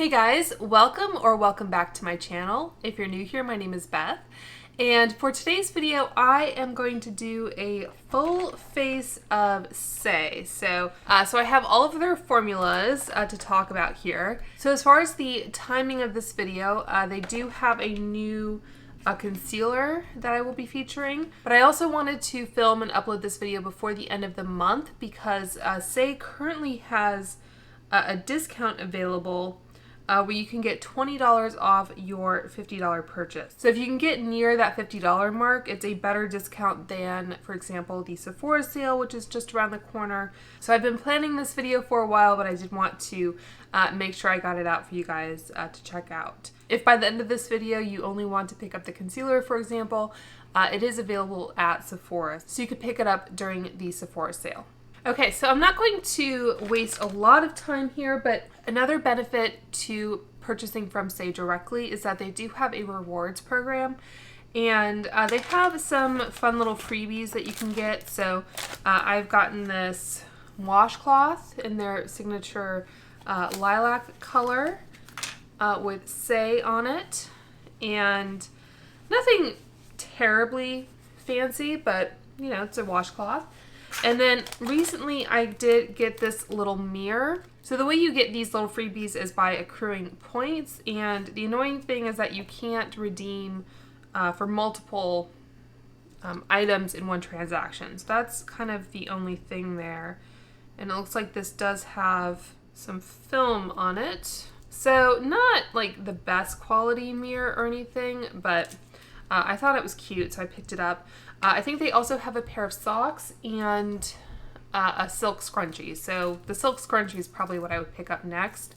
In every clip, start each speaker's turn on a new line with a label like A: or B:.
A: Hey guys, welcome back to my channel. If you're new here, my name is Beth. And for today's video, I am going to do a full face of Saie. So I have all of their formulas to talk about here. So as far as the timing of this video, they do have a new concealer that I will be featuring. But I also wanted to film and upload this video before the end of the month because Saie currently has a discount available where you can get $20 off your $50 purchase. So if you can get near that $50 mark, it's a better discount than, for example, the Sephora sale, which is just around the corner. So I've been planning this video for a while, but I did want to make sure I got it out for you guys to check out. If by the end of this video you only want to pick up the concealer, for example, it is available at Sephora. So you could pick it up during the Sephora sale. Okay, so I'm not going to waste a lot of time here, but another benefit to purchasing from Saie directly is that they do have a rewards program, and they have some fun little freebies that you can get. So I've gotten this washcloth in their signature lilac color with Saie on it, and nothing terribly fancy, but you know, it's a washcloth. And then recently I did get this little mirror. So the way you get these little freebies is by accruing points, and the annoying thing is that you can't redeem for multiple items in one transaction. So that's kind of the only thing there. And it looks like this does have some film on it. So not like the best quality mirror or anything, but I thought it was cute, so I picked it up. I think they also have a pair of socks and a silk scrunchie. So the silk scrunchie is probably what I would pick up next.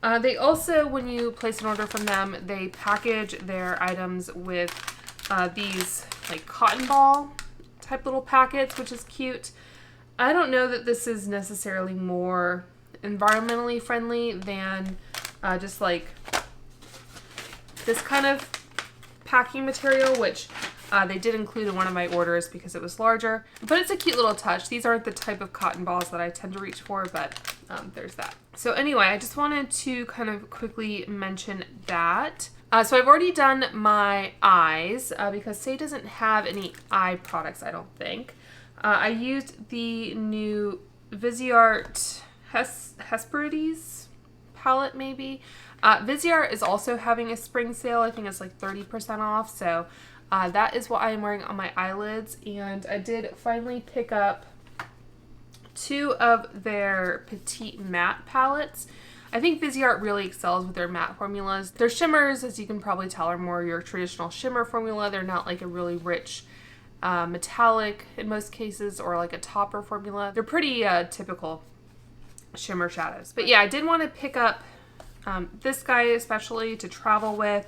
A: They also, when you place an order from them, they package their items with these like cotton ball type little packets, which is cute. I don't know that this is necessarily more environmentally friendly than just like this kind of packing material, which they did include in one of my orders because it was larger, but it's a cute little touch. These aren't the type of cotton balls that I tend to reach for, but there's that. So anyway, I just wanted to kind of quickly mention that. So I've already done my eyes because Saie doesn't have any eye products, I don't think. I used the new Viseart Hesperides palette, maybe. Viseart is also having a spring sale. I think it's like 30% off, so that is what I am wearing on my eyelids, and I did finally pick up two of their Petite Matte palettes. I think Viseart really excels with their matte formulas. Their shimmers, as you can probably tell, are more your traditional shimmer formula. They're not like a really rich metallic in most cases, or like a topper formula. They're pretty typical shimmer shadows. But yeah, I did want to pick up this guy especially to travel with,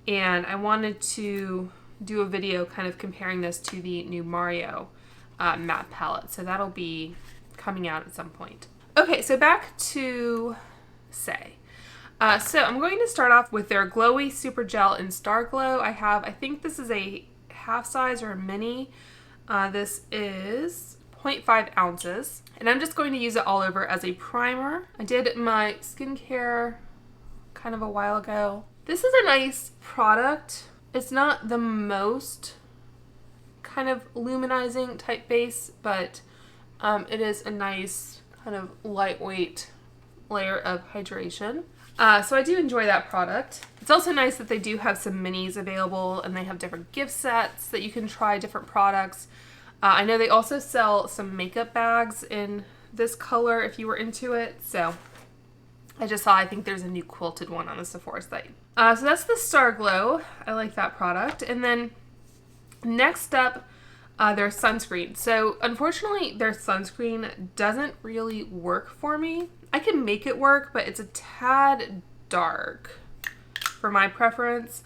A: and I wanted to do a video kind of comparing this to the new Mario matte palette. So that'll be coming out at some point. Okay, so back to Saie. So I'm going to start off with their Glowy Super Gel in Starglow. I think this is a half size or a mini. This is 0.5 ounces. And I'm just going to use it all over as a primer. I did my skincare kind of a while ago. This is a nice product. It's not the most kind of luminizing type base, but it is a nice kind of lightweight layer of hydration. So I do enjoy that product. It's also nice that they do have some minis available, and they have different gift sets that you can try different products. I know they also sell some makeup bags in this color if you were into it. So I just saw, I think there's a new quilted one on the Sephora site. So that's the Starglow. I like that product. And then next up, their sunscreen. So unfortunately, their sunscreen doesn't really work for me. I can make it work, but it's a tad dark for my preference.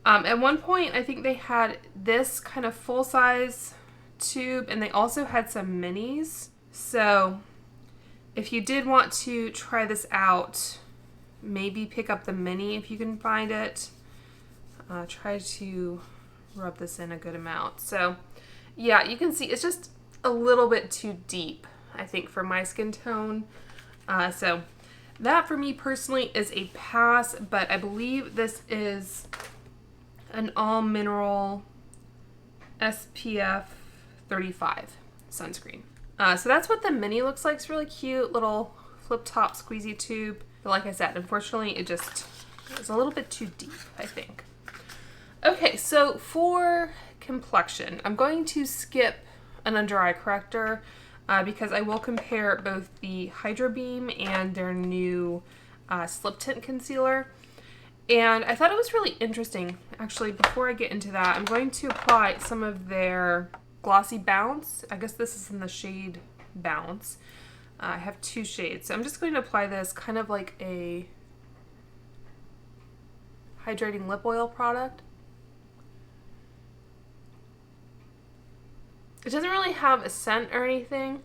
A: At one point, I think they had this kind of full-size tube, and they also had some minis. So if you did want to try this out, maybe pick up the mini if you can find it. Try to rub this in a good amount. So yeah, you can see it's just a little bit too deep, I think, for my skin tone. So That for me personally is a pass, but I believe this is an all mineral SPF 35 sunscreen. So that's what the mini looks like. It's really cute, little flip top squeezy tube. But like I said, unfortunately it just is a little bit too deep, I think. Okay, so for complexion, I'm going to skip an under eye corrector because I will compare both the Hydrabeam and their new Slip Tint Concealer. And I thought it was really interesting. Actually, before I get into that, I'm going to apply some of their Glossybounce. I guess this is in the shade Bounce. I have 2 shades. So I'm just going to apply this kind of like a hydrating lip oil product. It doesn't really have a scent or anything.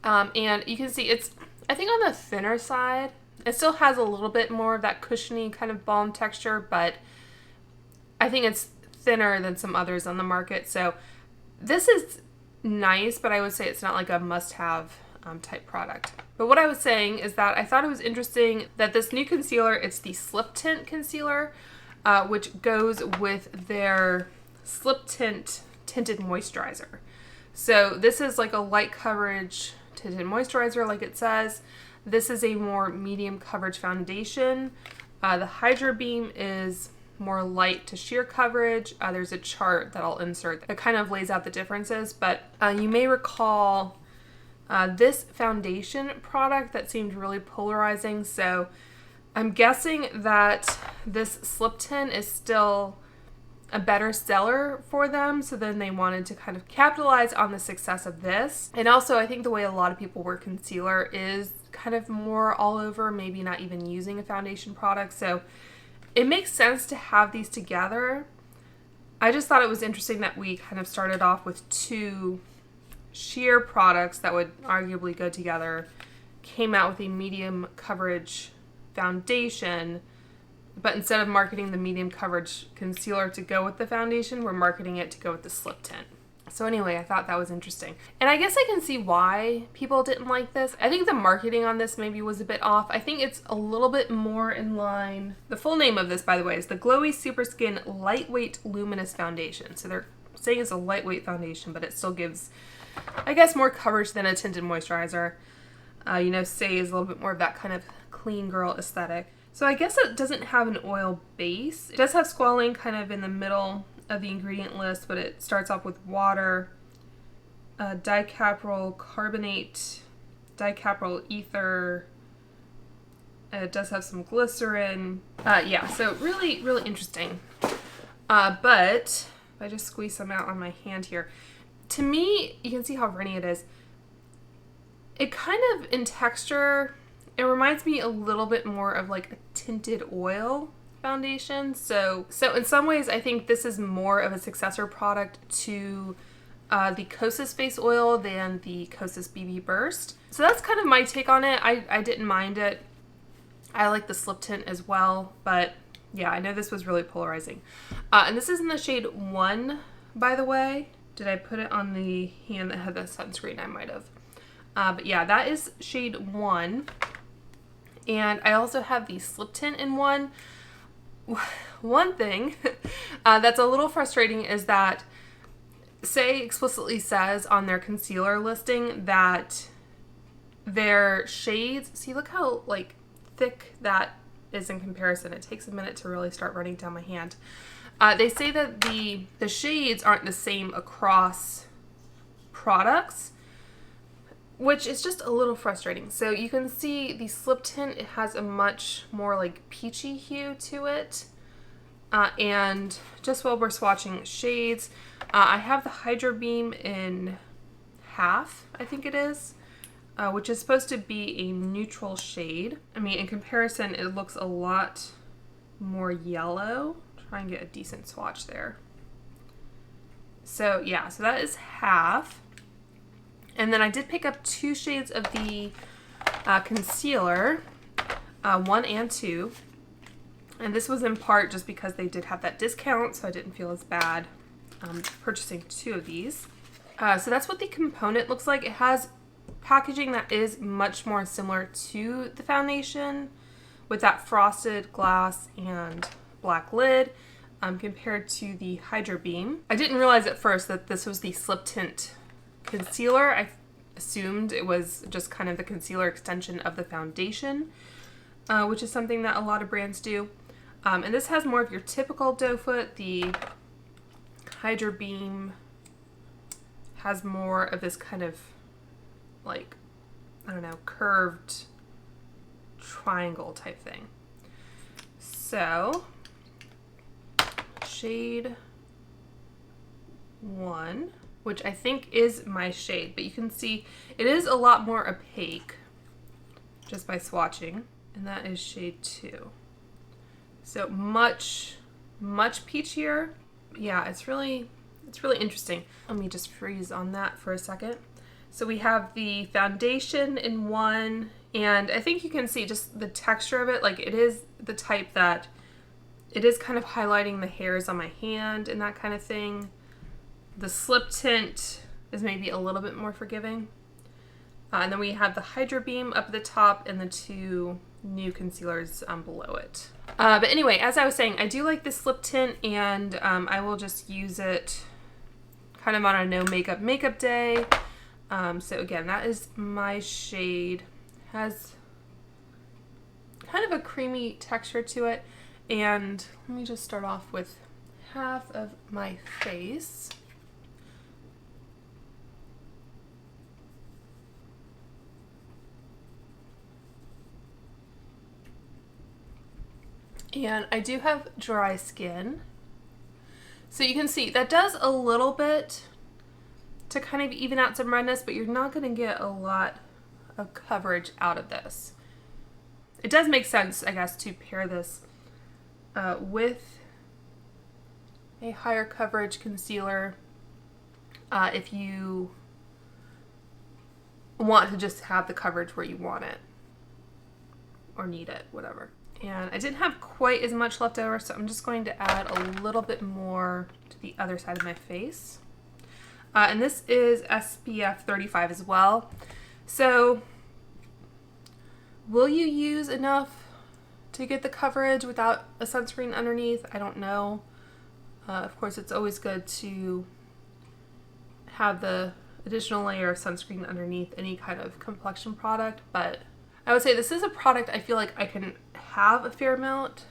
A: And you can see it's, I think, on the thinner side. It still has a little bit more of that cushiony kind of balm texture, but I think it's thinner than some others on the market. So this is nice, but I would say it's not like a must-have type product. But what I was saying is that I thought it was interesting that this new concealer, it's the Slip Tint Concealer, which goes with their Slip Tint Tinted Moisturizer. So this is like a light coverage tinted moisturizer, like it says. This is a more medium coverage foundation. The Hydrabeam is more light to sheer coverage. There's a chart that I'll insert that kind of lays out the differences, but you may recall this foundation product that seemed really polarizing. So I'm guessing that this Slip Tint is still a better seller for them, so then they wanted to kind of capitalize on the success of this. And also I think the way a lot of people wear concealer is kind of more all over, maybe not even using a foundation product, so it makes sense to have these together. I just thought it was interesting that we kind of started off with 2 sheer products that would arguably go together, came out with a medium coverage foundation, but instead of marketing the medium coverage concealer to go with the foundation, we're marketing it to go with the Slip Tint. So anyway, I thought that was interesting. And I guess I can see why people didn't like this. I think the marketing on this maybe was a bit off. I think it's a little bit more in line. The full name of this, by the way, is the Glowy Super Skin Lightweight Luminous Foundation. So they're saying it's a lightweight foundation, but it still gives, I guess, more coverage than a tinted moisturizer. You know, Saie is a little bit more of that kind of clean girl aesthetic. So I guess it doesn't have an oil base. It does have squalane kind of in the middle of the ingredient list, but it starts off with water, dicapryl carbonate, dicapryl ether. It does have some glycerin. Yeah, so really, really interesting. But if I just squeeze some out on my hand here, to me, you can see how runny it is. It kind of, in texture, it reminds me a little bit more of like a tinted oil foundation. So in some ways, I think this is more of a successor product to the Kosas Face Oil than the Kosas BB Burst. So that's kind of my take on it. I didn't mind it. I like the Slip Tint as well, but yeah, I know this was really polarizing. And this is in the shade 1, by the way. Did I put it on the hand that had the sunscreen? I might have. But yeah, that is shade 1. And I also have the Slip Tint in 1. One thing that's a little frustrating is that Saie explicitly says on their concealer listing that their shades, see, look how like thick that is in comparison. It takes a minute to really start running down my hand. They say that the shades aren't the same across products, which is just a little frustrating. So you can see the Slip Tint, it has a much more like peachy hue to it. And just while we're swatching shades, I have the Hydrabeam in half, I think it is, which is supposed to be a neutral shade. I mean, in comparison, it looks a lot more yellow. Try and get a decent swatch there. So yeah, so that is half. And then I did pick up 2 shades of the concealer, 1 and 2. And this was in part just because they did have that discount, so I didn't feel as bad purchasing 2 of these. So that's what the component looks like. It has packaging that is much more similar to the foundation with that frosted glass and black lid compared to the Hydrabeam. I didn't realize at first that this was the Slip Tint concealer. I assumed it was just kind of the concealer extension of the foundation, which is something that a lot of brands do. And this has more of your typical doe foot. The Hydrabeam has more of this kind of like, I don't know, curved triangle type thing. So, shade 1, which I think is my shade, but you can see it is a lot more opaque just by swatching, and that is shade 2. So much peachier. Yeah, it's really interesting. Let me just freeze on that for a second. So we have the foundation in one, and I think you can see just the texture of it. Like, it is the type that it is kind of highlighting the hairs on my hand and that kind of thing. The Slip Tint is maybe a little bit more forgiving. And then we have the Hydrabeam up at the top and the two new concealers below it. But anyway, as I was saying, I do like this Slip Tint, and I will just use it kind of on a no makeup day. So again, that is my shade. Has kind of a creamy texture to it. And let me just start off with half of my face. And I do have dry skin. So you can see that does a little bit to kind of even out some redness, but you're not going to get a lot of coverage out of this. It does make sense, I guess, to pair this with a higher coverage concealer if you want to just have the coverage where you want it or need it, whatever. And I didn't have quite as much left over, so I'm just going to add a little bit more to the other side of my face. And this is SPF 35 as well. So will you use enough to get the coverage without a sunscreen underneath? I don't know. Of course, it's always good to have the additional layer of sunscreen underneath any kind of complexion product, but I would say this is a product I feel like I can have a fair amount,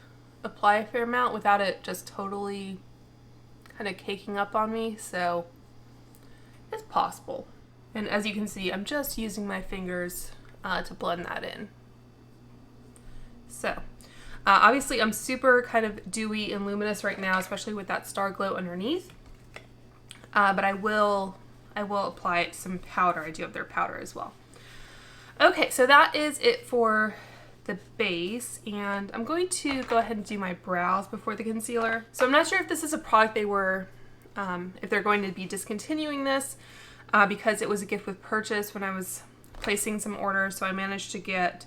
A: apply a fair amount without it just totally kind of caking up on me, so it's possible. And as you can see, I'm just using my fingers to blend that in. So obviously I'm super kind of dewy and luminous right now, especially with that Starglow underneath, but I will apply some powder. I do have their powder as well. Okay, so that is it for the base, and I'm going to go ahead and do my brows before the concealer. So I'm not sure if this is a product they were, if they're going to be discontinuing this, because it was a gift with purchase when I was placing some orders. So I managed to get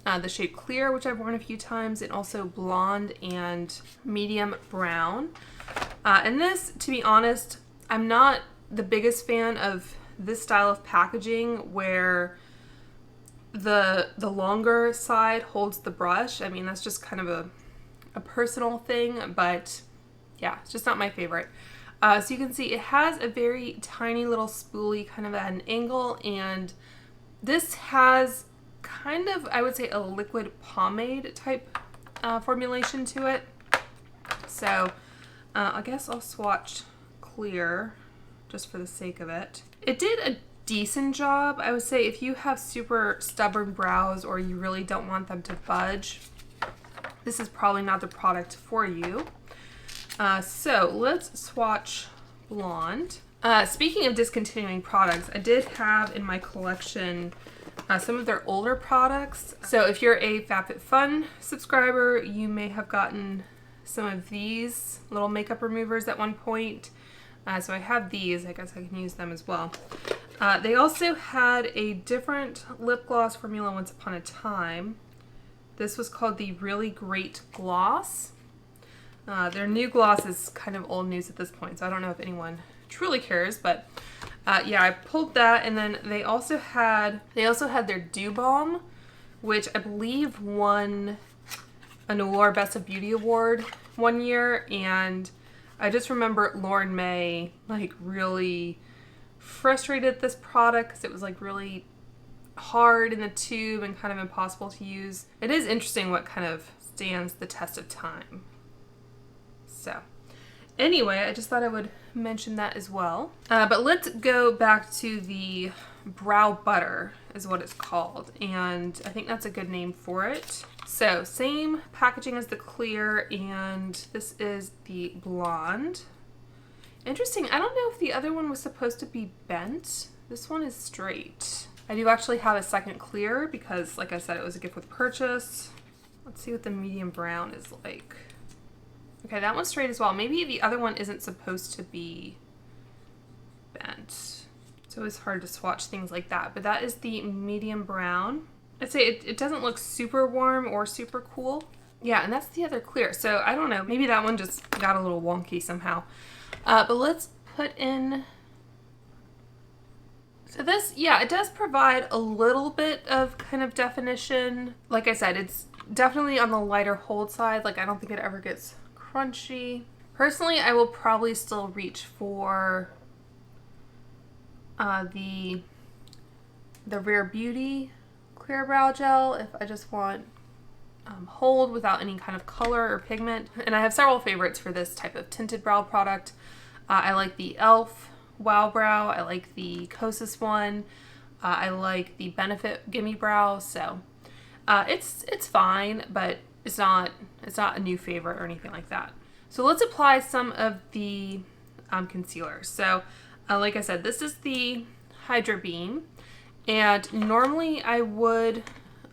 A: the shade Clear, which I've worn a few times, and also Blonde and Medium Brown. And this, to be honest, I'm not the biggest fan of this style of packaging where the longer side holds the brush. I mean, that's just kind of a personal thing, but yeah, it's just not my favorite. So you can see it has a very tiny little spoolie kind of at an angle, and this has kind of, I would say, a liquid pomade type formulation to it. So I guess I'll swatch Clear just for the sake of it. It did a decent job. I would say if you have super stubborn brows or you really don't want them to budge, this is probably not the product for you. So let's swatch Blonde. Speaking of discontinuing products, I did have in my collection some of their older products. So if you're a FabFitFun subscriber, you may have gotten some of these little makeup removers at one point. So I have these. I guess I can use them as well. They also had a different lip gloss formula once upon a time. This was called the Really Great Gloss. Their new gloss is kind of old news at this point, so I don't know if anyone truly cares, but Yeah, I pulled that, and then they also had their Dew Balm, which I believe won an Allure Best of Beauty Award one year, and I just remember Lauren May like really frustrated at this product because it was like really hard in the tube and kind of impossible to use. It is interesting what kind of stands the test of time. So anyway, I just thought I would mention that as well. But let's go back to the Brow Butter is what it's called, and I think that's a good name for it. So same packaging as the clear, and this is the blonde. Interesting, I don't know if the other one was supposed to be bent. This one is straight. I do actually have a second clear because, like I said, it was a gift with purchase. Let's see what the medium brown is like. Okay, that one's straight as well. Maybe the other one isn't supposed to be bent. It's always hard to swatch things like that, but that is the medium brown. I'd say it doesn't look super warm or super cool. Yeah, and that's the other clear. So I don't know, maybe that one just got a little wonky somehow. But let's put in, so this, yeah, it does provide a little bit of kind of definition. Like I said, it's definitely on the lighter hold side. Like I don't think it ever gets crunchy. Personally, I will probably still reach for the Rare Beauty Clear Brow Gel if I just want hold without any kind of color or pigment. And I have several favorites for this type of tinted brow product. I like the e.l.f. Wow Brow. I like the Kosas one. I like the Benefit Gimme Brow. So it's fine, but it's not a new favorite or anything like that. So let's apply some of the concealer. So like I said, this is the Hydrabeam, and normally I would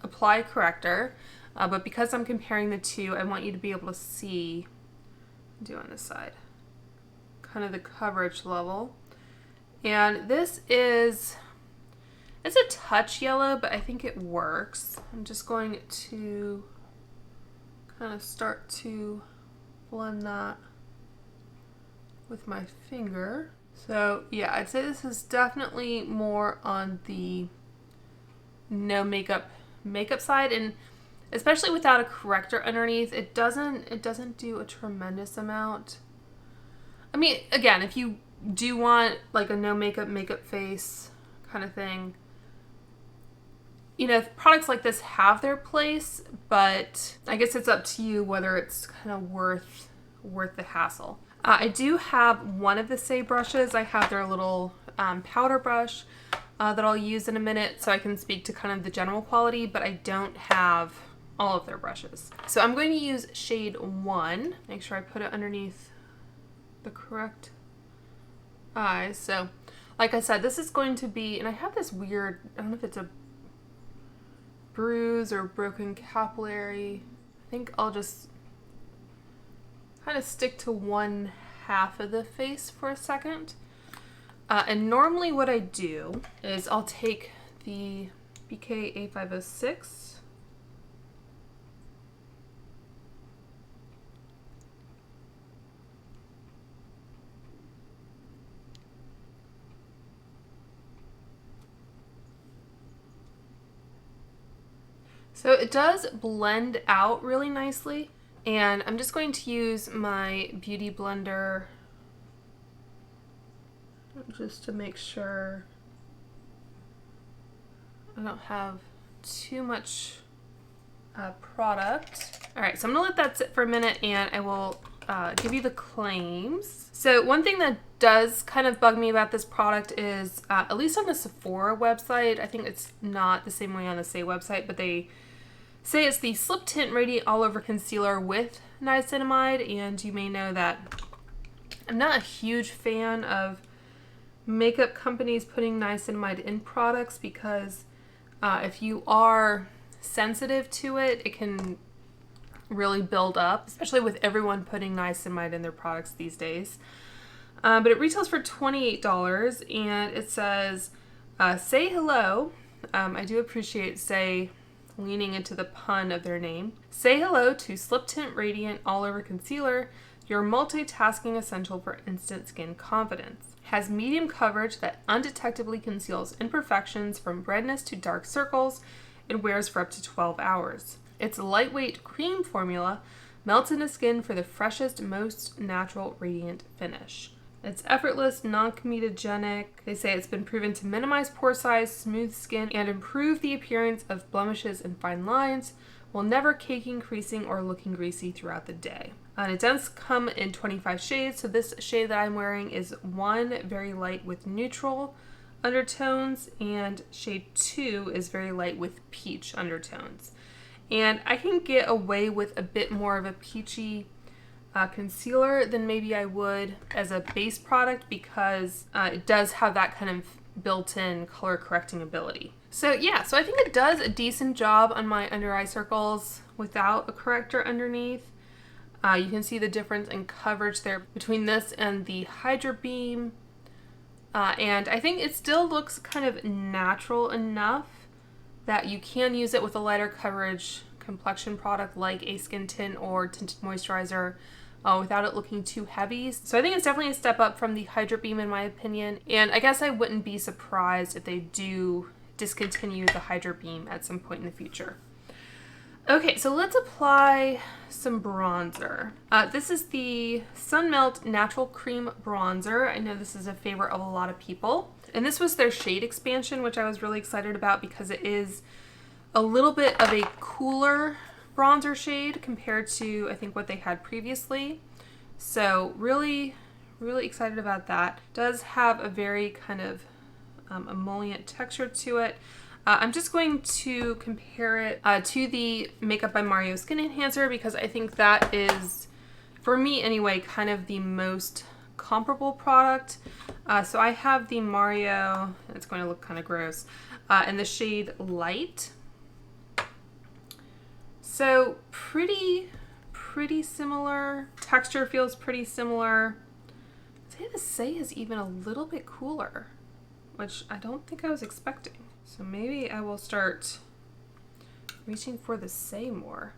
A: apply corrector, but because I'm comparing the two, I want you to be able to see, do on this side, kind of the coverage level. And this is, it's a touch yellow, but I think it works. I'm just going to kind of start to blend that with my finger. So yeah, I'd say this is definitely more on the no makeup side, and especially without a corrector underneath, it doesn't do a tremendous amount. I mean, again, if you do want like a no makeup face kind of thing, you know, products like this have their place, but I guess it's up to you whether it's kind of worth the hassle. I do have one of the Saie brushes. I have their little powder brush that I'll use in a minute, so I can speak to kind of the general quality, but I don't have all of their brushes. So I'm going to use shade 1. Make sure I put it underneath the correct eyes. So like I said, this is going to be, and I have this weird, I don't know if it's a bruise or broken capillary. I think I'll just kind of stick to one half of the face for a second. And normally what I do is I'll take the BK A506 so it does blend out really nicely. And I'm just going to use my Beauty Blender just to make sure I don't have too much product. All right, so I'm gonna let that sit for a minute, and I will give you the claims. So one thing that does kind of bug me about this product is, at least on the Sephora website, I think it's not the same way on the Saie website, but they say it's the Slip Tint Radiant All Over Concealer with niacinamide, and you may know that I'm not a huge fan of makeup companies putting niacinamide in products because if you are sensitive to it, it can really build up, especially with everyone putting niacinamide in their products these days. But it retails for $28, and it says, say hello. I do appreciate Saie leaning into the pun of their name. Say hello to Slip Tint Radiant All Over Concealer Your multitasking essential for instant skin confidence. Has medium coverage that undetectably conceals imperfections from redness to dark circles. It wears for up to 12 hours. Its lightweight cream formula melts into skin for the freshest, most natural, radiant finish. It's effortless, non-comedogenic. They say it's been proven to minimize pore size, smooth skin, and improve the appearance of blemishes and fine lines, while never caking, creasing, or looking greasy throughout the day. And it does come in 25 shades, so this shade that I'm wearing is 1 very light with neutral undertones, and shade 2 is very light with peach undertones. And I can get away with a bit more of a peachy concealer than maybe I would as a base product because it does have that kind of built-in color correcting ability. So yeah, so I think it does a decent job on my under eye circles without a corrector underneath. You can see the difference in coverage there between this and the Hydrabeam. And I think it still looks kind of natural enough that you can use it with a lighter coverage complexion product like a skin tint or tinted moisturizer without it looking too heavy. So I think it's definitely a step up from the Hydrabeam in my opinion. And I guess I wouldn't be surprised if they do discontinue the Hydrabeam at some point in the future. Okay, so let's apply some bronzer. This is the Sun Melt Natural Cream Bronzer. I know this is a favorite of a lot of people. And this was their shade expansion, which I was really excited about because it is a little bit of a cooler bronzer shade compared to, I think, what they had previously. So really, really excited about that. It does have a very kind of emollient texture to it. I'm just going to compare it to the Makeup by Mario Skin Enhancer because I think that is, for me anyway, kind of the most comparable product. So I have the Mario, it's going to look kind of gross, in the shade Light. So pretty similar. Texture feels pretty similar. I'd say the Saie is even a little bit cooler, which I don't think I was expecting. So maybe I will start reaching for the Saie more.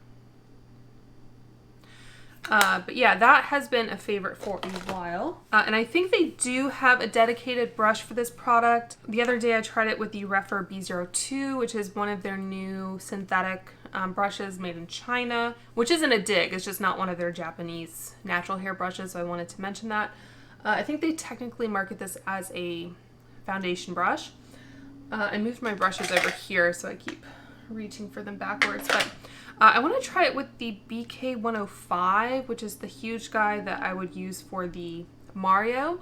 A: But yeah, that has been a favorite for a while. And I think they do have a dedicated brush for this product. The other day I tried it with the Refer B02, which is one of their new synthetic brushes made in China, which isn't a dig, it's just not one of their Japanese natural hair brushes, so I wanted to mention that. I think they technically market this as a foundation brush. I moved my brushes over here, so I keep reaching for them backwards, but I want to try it with the BK105, which is the huge guy that I would use for the Mario,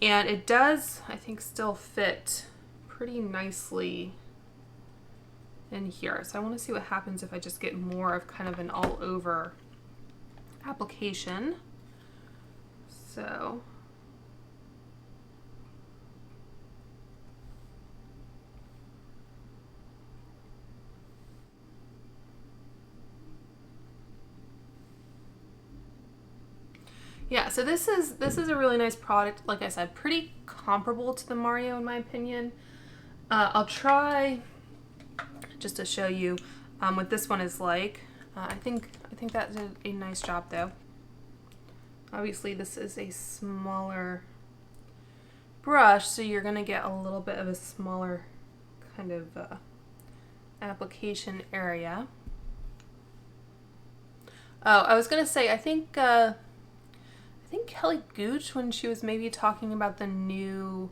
A: and it does, I think, still fit pretty nicely in here. So I want to see what happens if I just get more of kind of an all-over application. So yeah, so this is a really nice product. Like I said, pretty comparable to the Mario in my opinion. I'll try just to show you what this one is like. I think that did a nice job though. Obviously this is a smaller brush, so you're gonna get a little bit of a smaller kind of application area. Oh, I was gonna say, I think Kelly Gooch, when she was maybe talking about the new,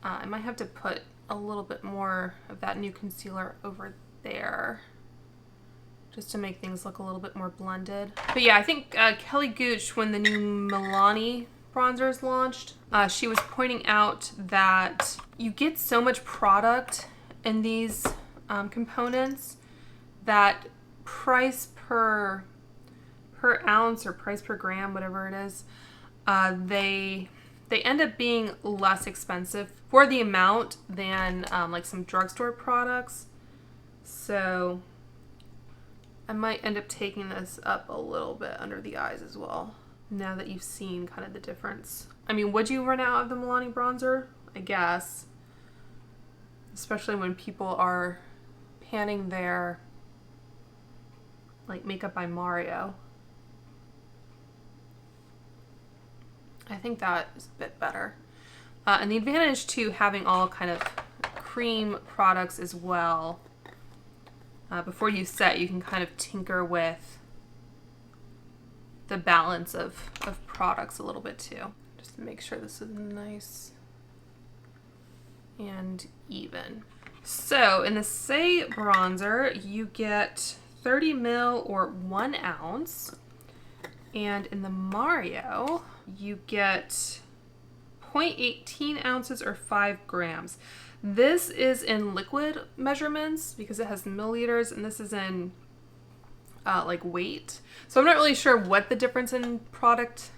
A: I might have to put a little bit more of that new concealer over there just to make things look a little bit more blended. But yeah, I think Kelly Gooch, when the new Milani bronzers launched, she was pointing out that you get so much product in these components that price per ounce or price per gram, whatever it is, they end up being less expensive for the amount than like some drugstore products. So I might end up taking this up a little bit under the eyes as well, now that you've seen kind of the difference. I mean, would you run out of the Milani bronzer? I guess. Especially when people are panning their like Makeup by Mario. I think that is a bit better. And the advantage to having all kind of cream products as well, before you set, you can kind of tinker with the balance of products a little bit too. Just to make sure this is nice and even. So in the Saie bronzer, you get 30 ml or 1 ounce. And in the Mario, you get 0.18 ounces or 5 grams. This is in liquid measurements because it has milliliters, and this is in like weight. So I'm not really sure what the difference in product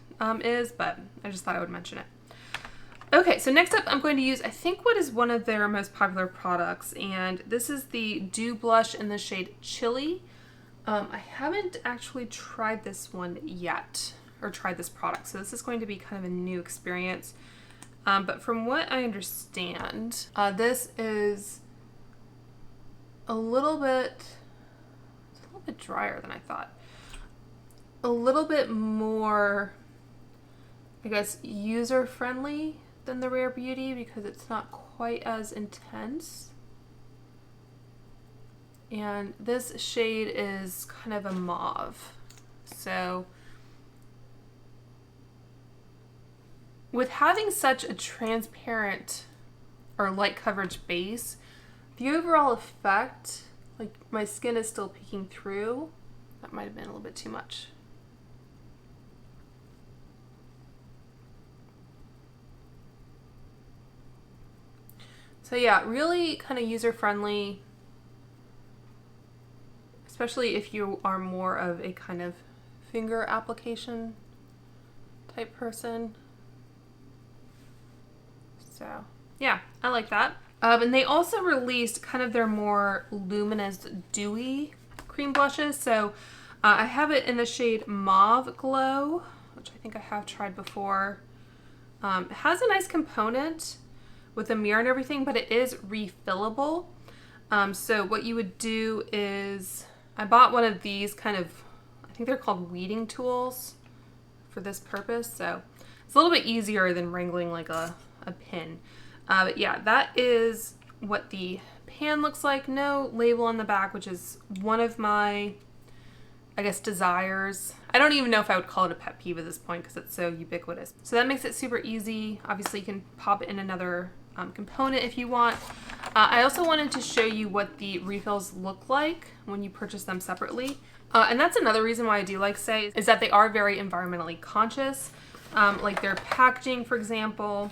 A: is, but I just thought I would mention it. Okay, so next up I'm going to use, I think, what is one of their most popular products, and this is the Dew Blush in the shade Chili. I haven't actually tried this one yet, or tried this product, so this is going to be kind of a new experience. But from what I understand, this is a little bit drier than I thought. A little bit more, I guess, user-friendly than the Rare Beauty because it's not quite as intense. And this shade is kind of a mauve. So with having such a transparent or light coverage base, the overall effect, like my skin is still peeking through, that might have been a little bit too much. So yeah, really kind of user-friendly, especially if you are more of a kind of finger application type person. So yeah, I like that. And they also released kind of their more luminous, dewy cream blushes. So I have it in the shade Mauve Glow, which I think I have tried before. It has a nice component with a mirror and everything, but it is refillable. So what you would do is, I bought one of these kind of, I think they're called weeding tools for this purpose. So it's a little bit easier than wrangling like a pin. But yeah, that is what the pan looks like. No label on the back, which is one of my, I guess, desires. I don't even know if I would call it a pet peeve at this point because it's so ubiquitous. So that makes it super easy. Obviously you can pop it in another component if you want. I also wanted to show you what the refills look like when you purchase them separately. And that's another reason why I do like Saie, is that they are very environmentally conscious. Like their packaging, for example,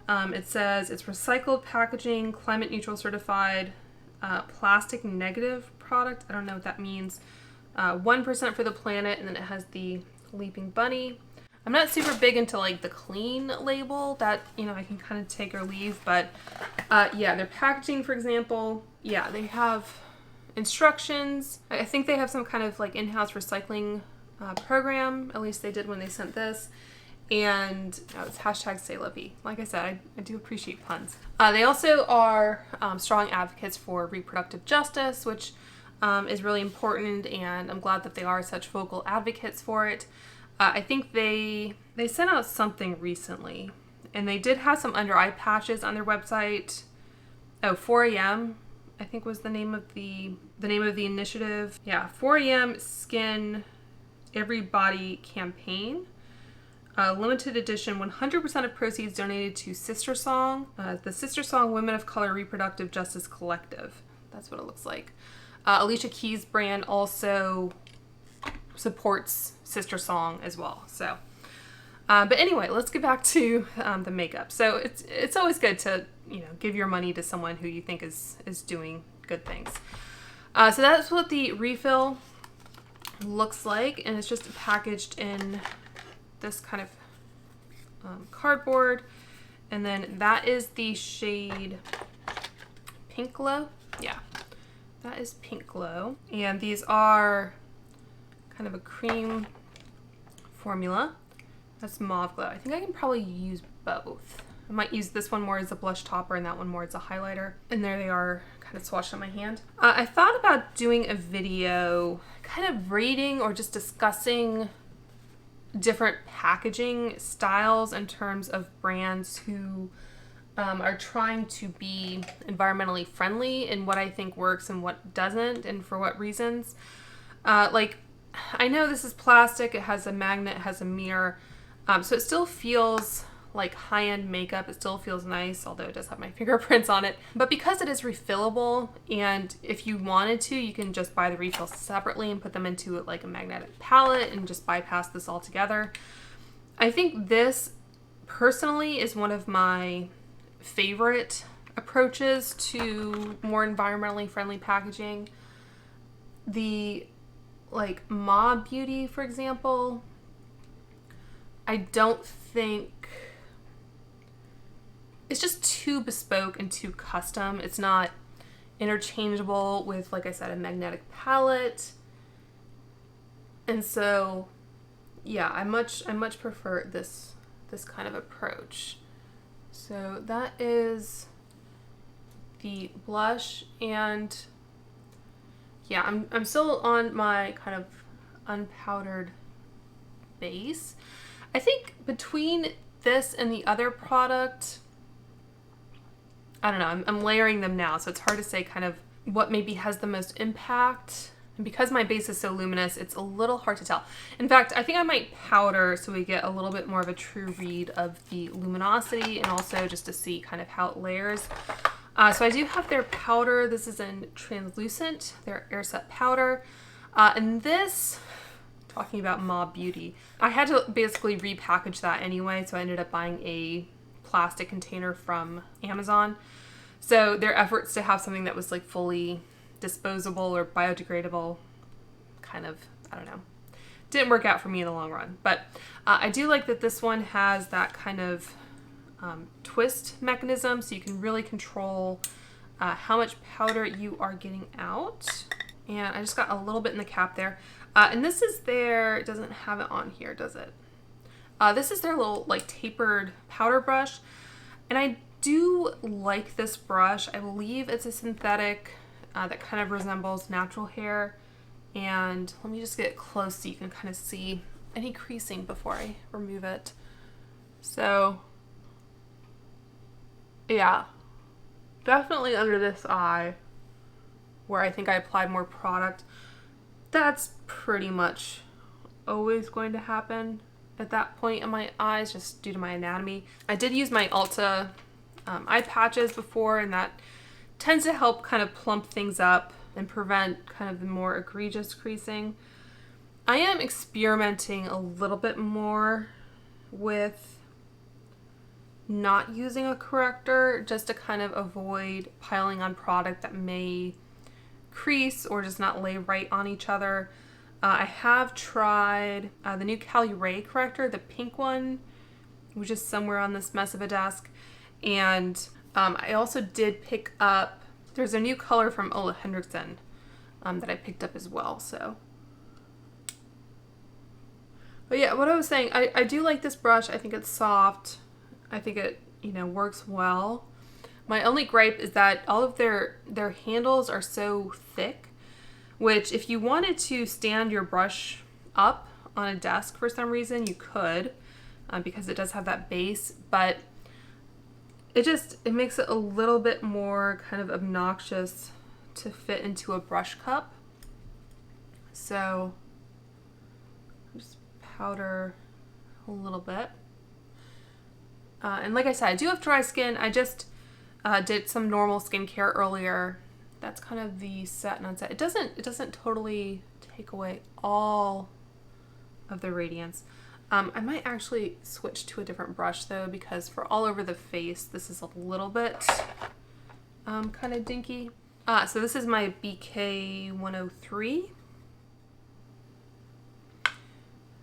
A: it says it's recycled packaging, climate neutral certified, plastic negative product. I don't know what that means. 1% for the planet, and then it has the leaping bunny. I'm not super big into like the clean label that, you know, I can kind of take or leave, but yeah, their packaging, for example, yeah, they have instructions. I think they have some kind of like in-house recycling program, at least they did when they sent this. And it's hashtag Say Lippy. Like I said, I do appreciate puns. They also are strong advocates for reproductive justice, which is really important, and I'm glad that they are such vocal advocates for it. I think they sent out something recently, and they did have some under eye patches on their website. Oh, 4 a.m. I think was the name of the initiative. Yeah, 4 a.m. Skin Every Body campaign. Limited edition, 100% of proceeds donated to Sister Song, the Sister Song Women of Color Reproductive Justice Collective. That's what it looks like. Alicia Keys' brand also supports Sister Song as well. So, but anyway, let's get back to the makeup. So it's always good to, you know, give your money to someone who you think is doing good things. So that's what the refill looks like, and it's just packaged in this kind of cardboard, and then that is the shade Pink Glow. Yeah, that is Pink Glow, and these are kind of a cream formula. That's Mauve Glow. I think I can probably use both. I might use this one more as a blush topper and that one more as a highlighter. And there they are, kind of swatched on my hand. I thought about doing a video kind of rating or just discussing different packaging styles in terms of brands who are trying to be environmentally friendly and what I think works and what doesn't and for what reasons. Like, I know this is plastic, it has a magnet, it has a mirror, so it still feels like high-end makeup. It still feels nice, although it does have my fingerprints on it. But because it is refillable, and if you wanted to, you can just buy the refills separately and put them into like a magnetic palette and just bypass this altogether. I think this personally is one of my favorite approaches to more environmentally friendly packaging. The like Mob Beauty, for example, I don't think it's just too bespoke and too custom. It's not interchangeable with, like I said, a magnetic palette. And so, yeah, I much prefer this kind of approach. So that is the blush, and yeah, I'm still on my kind of unpowdered base. I think between this and the other product, I don't know, I'm layering them now, so it's hard to say kind of what maybe has the most impact. And because my base is so luminous, it's a little hard to tell. In fact, I think I might powder so we get a little bit more of a true read of the luminosity, and also just to see kind of how it layers. So I do have their powder. This is in translucent, their air set powder. And this, talking about Mob Beauty, I had to basically repackage that anyway, so I ended up buying a plastic container from Amazon. So their efforts to have something that was like fully disposable or biodegradable kind of, I don't know, didn't work out for me in the long run. But I do like that this one has that kind of twist mechanism, so you can really control how much powder you are getting out. And I just got a little bit in the cap there. And this is their, it doesn't have it on here, does it? This is their little like tapered powder brush. And I do like this brush. I believe it's a synthetic that kind of resembles natural hair. And let me just get close so you can kind of see any creasing before I remove it. So yeah, definitely under this eye where I think I applied more product, that's pretty much always going to happen at that point in my eyes, just due to my anatomy. I did use my Ulta eye patches before, and that tends to help kind of plump things up and prevent kind of the more egregious creasing. I am experimenting a little bit more with not using a corrector, just to kind of avoid piling on product that may crease or just not lay right on each other. I have tried the new Cali Ray corrector, the pink one, which is somewhere on this mess of a desk. And I also did pick up, there's a new color from Ole Henriksen that I picked up as well. So, but yeah, what I was saying, I do like this brush. I think it's soft. I think it, you know, works well. My only gripe is that all of their handles are so thick, which if you wanted to stand your brush up on a desk for some reason, you could, because it does have that base, but it makes it a little bit more kind of obnoxious to fit into a brush cup. So just powder a little bit. And like I said, I do have dry skin. I just did some normal skincare earlier. That's kind of the set and unset. It doesn't totally take away all of the radiance. I might actually switch to a different brush though, because for all over the face, this is a little bit kind of dinky. So this is my BK 103.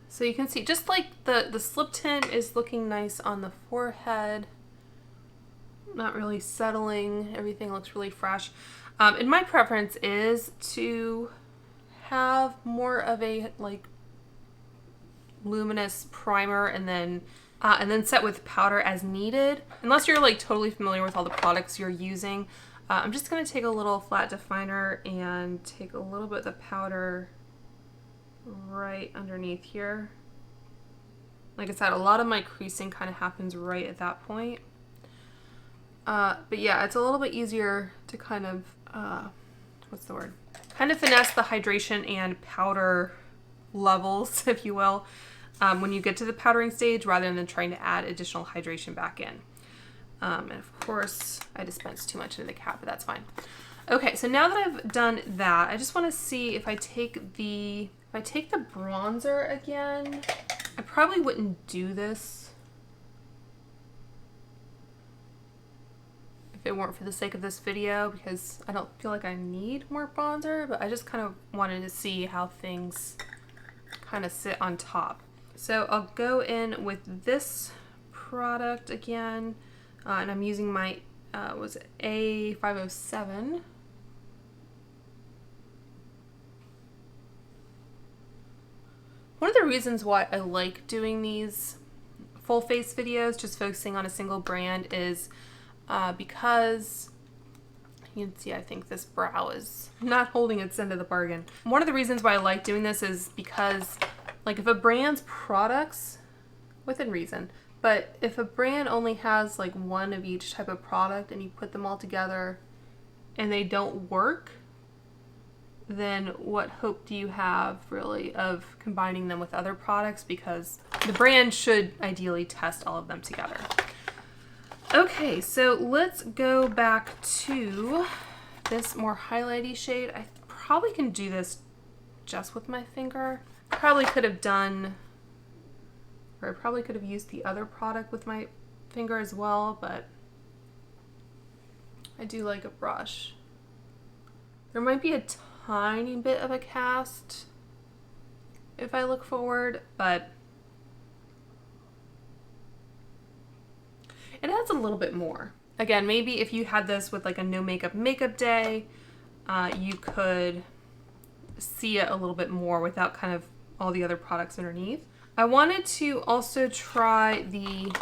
A: So you can see just like the slip tint is looking nice on the forehead. Not really settling. Everything looks really fresh. And my preference is to have more of a like luminous primer and then set with powder as needed. Unless you're like totally familiar with all the products you're using. I'm just going to take a little flat definer and take a little bit of the powder right underneath here. Like I said, a lot of my creasing kind of happens right at that point. But yeah, it's a little bit easier to kind of, what's the word? Kind of finesse the hydration and powder levels, if you will, when you get to the powdering stage rather than trying to add additional hydration back in. And of course, I dispensed too much into the cap, but that's fine. Okay, so now that I've done that, I just want to see if I take the bronzer again. I probably wouldn't do this if it weren't for the sake of this video, because I don't feel like I need more bronzer, but I just kind of wanted to see how things kind of sit on top. So I'll go in with this product again, and I'm using my, was it A507? One of the reasons why I like doing these full face videos, just focusing on a single brand, is because you can see I think this brow is not holding its end of the bargain. One of the reasons why I like doing this is because, like, if a brand's products, within reason, but if a brand only has like one of each type of product and you put them all together and they don't work, then what hope do you have really of combining them with other products? Because the brand should ideally test all of them together. Okay, so let's go back to this more highlighty shade. I probably can do this just with my finger. Probably could have done, or I probably could have used the other product with my finger as well, but I do like a brush. There might be a tiny bit of a cast if I look forward, but it adds a little bit more. Again, maybe if you had this with like a no makeup day, you could see it a little bit more without kind of all the other products underneath. I wanted to also try the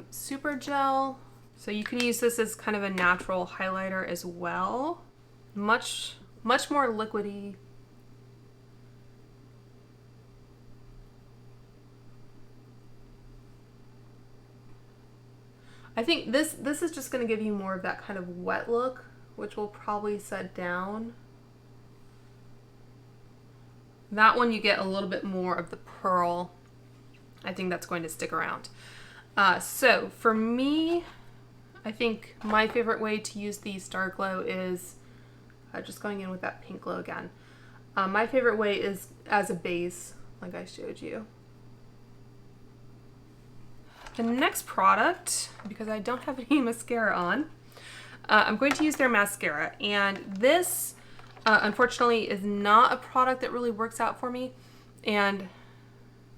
A: Super Gel. So you can use this as kind of a natural highlighter as well. Much more liquidy. I think this is just going to give you more of that kind of wet look, which will probably set down. That one you get a little bit more of the pearl. I think that's going to stick around. So for me, I think my favorite way to use the Starglow is just going in with that pink glow again. My favorite way is as a base, like I showed you. The next product, because I don't have any mascara on, I'm going to use their mascara. And this, unfortunately, is not a product that really works out for me. And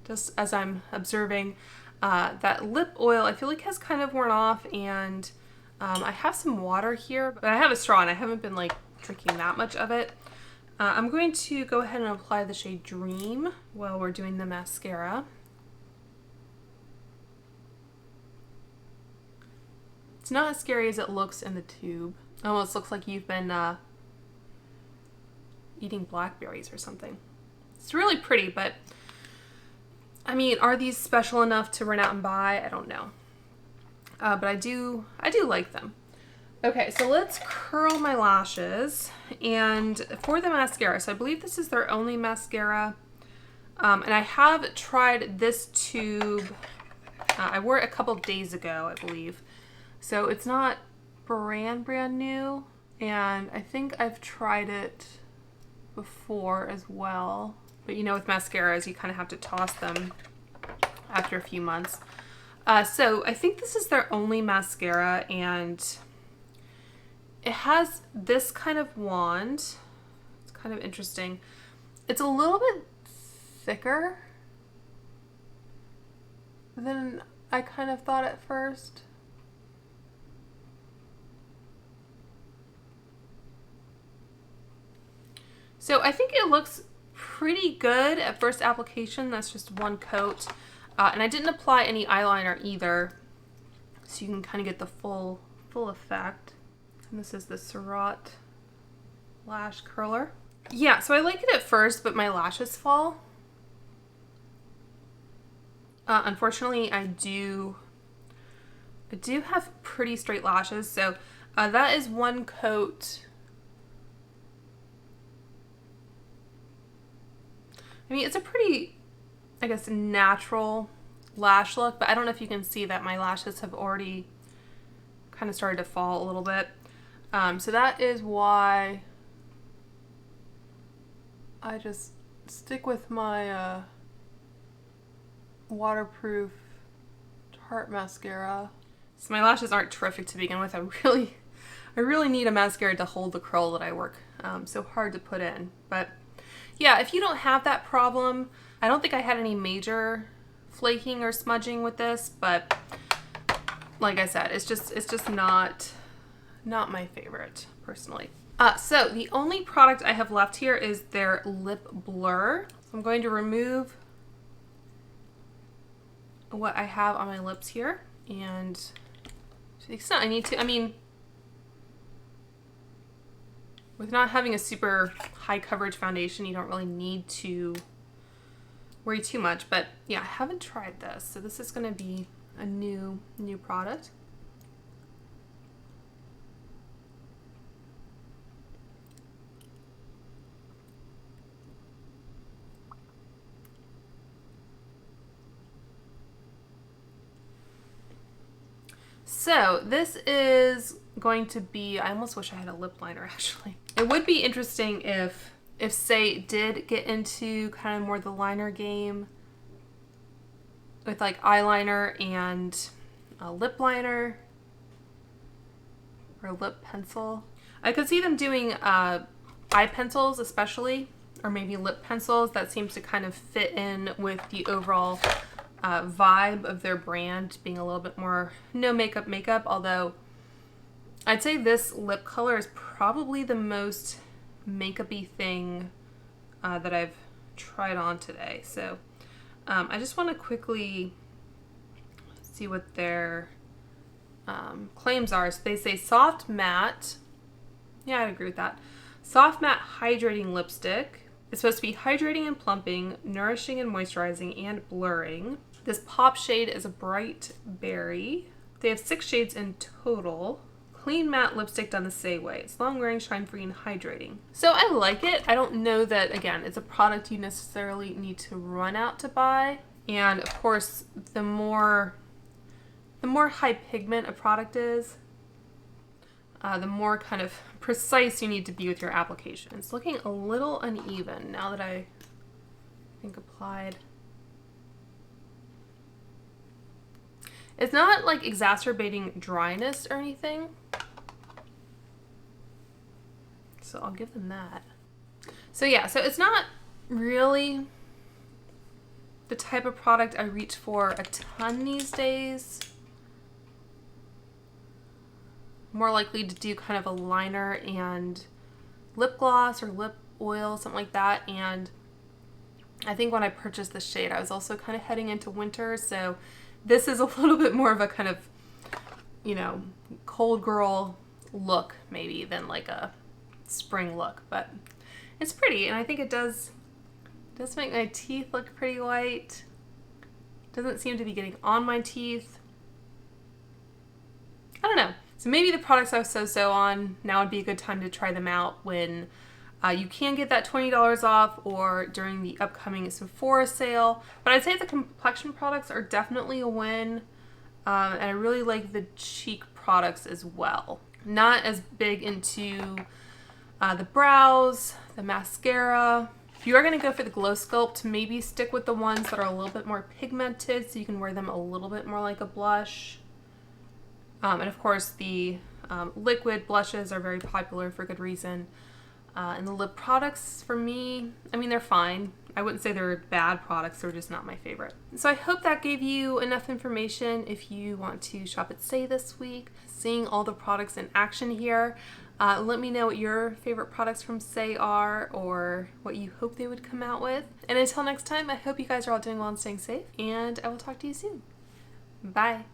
A: just as I'm observing, that lip oil I feel like has kind of worn off, and I have some water here, but I have a straw and I haven't been like drinking that much of it. I'm going to go ahead and apply the shade Dream while we're doing the mascara. It's not as scary as it looks in the tube. It almost looks like you've been eating blackberries or something. It's really pretty, but I mean, are these special enough to run out and buy? I don't know. But I do like them. Okay, so let's curl my lashes. And for the mascara, so I believe this is their only mascara. And I have tried this tube. I wore it a couple days ago, I believe. So it's not brand new. And I think I've tried it before as well. But you know, with mascaras, you kind of have to toss them after a few months. So I think this is their only mascara, and it has this kind of wand. It's kind of interesting. It's a little bit thicker than I kind of thought at first. So I think it looks pretty good at first application. That's just one coat. And I didn't apply any eyeliner either, so you can kind of get the full effect. And this is the Surratt lash curler. Yeah, so I like it at first, but my lashes fall. Unfortunately, I do have pretty straight lashes, so that is one coat. I mean, it's a pretty, I guess, natural lash look, but I don't know if you can see that my lashes have already kind of started to fall a little bit. So that is why I just stick with my waterproof Tarte mascara. So my lashes aren't terrific to begin with. I really need a mascara to hold the curl that I work so hard to put in. But yeah, if you don't have that problem, I don't think I had any major flaking or smudging with this, but like I said, it's just not my favorite personally. So the only product I have left here is their lip blur. So I'm going to remove what I have on my lips here, and to the extent I need to, I mean, with not having a super high coverage foundation, you don't really need to worry too much. But yeah, I haven't tried this, so this is going to be a new product. So this is going to be, I almost wish I had a lip liner actually. It would be interesting if Saie did get into kind of more the liner game with like eyeliner and a lip liner or lip pencil. I could see them doing eye pencils especially, or maybe lip pencils. That seems to kind of fit in with the overall vibe of their brand, being a little bit more no makeup, although I'd say this lip color is probably the most makeup-y thing that I've tried on today. So I just want to quickly see what their claims are. So they say soft matte. Yeah, I'd agree with that. Soft matte hydrating lipstick. It's supposed to be hydrating and plumping, nourishing and moisturizing, and blurring. This pop shade is a bright berry. They have 6 shades in total. Clean matte lipstick done the Saie way. It's long wearing, shine free, and hydrating. So I like it. I don't know that, again, it's a product you necessarily need to run out to buy. And of course, the more high pigment a product is, the more kind of precise you need to be with your application. It's looking a little uneven now that I think applied. It's not like exacerbating dryness or anything, so I'll give them that. So yeah, so it's not really the type of product I reach for a ton these days. More likely to do kind of a liner and lip gloss or lip oil, something like that. And I think when I purchased this shade, I was also kind of heading into winter, so this is a little bit more of a kind of, you know, cold girl look maybe than like a spring look, but it's pretty, and I think it does make my teeth look pretty white. Doesn't seem to be getting on my teeth. I don't know. So maybe the products I was so on, now would be a good time to try them out when you can get that $20 off, or during the upcoming Sephora sale. But I'd say the complexion products are definitely a win. And I really like the cheek products as well. Not as big into the brows, the mascara. If you are going to go for the glow sculpt, maybe stick with the ones that are a little bit more pigmented so you can wear them a little bit more like a blush. And of course the liquid blushes are very popular for good reason. And the lip products, for me, I mean, they're fine. I wouldn't say they're bad products, they're just not my favorite. So I hope that gave you enough information if you want to shop at Saie this week. Seeing all the products in action here. Let me know what your favorite products from Saie are, or what you hope they would come out with. And until next time, I hope you guys are all doing well and staying safe, and I will talk to you soon. Bye.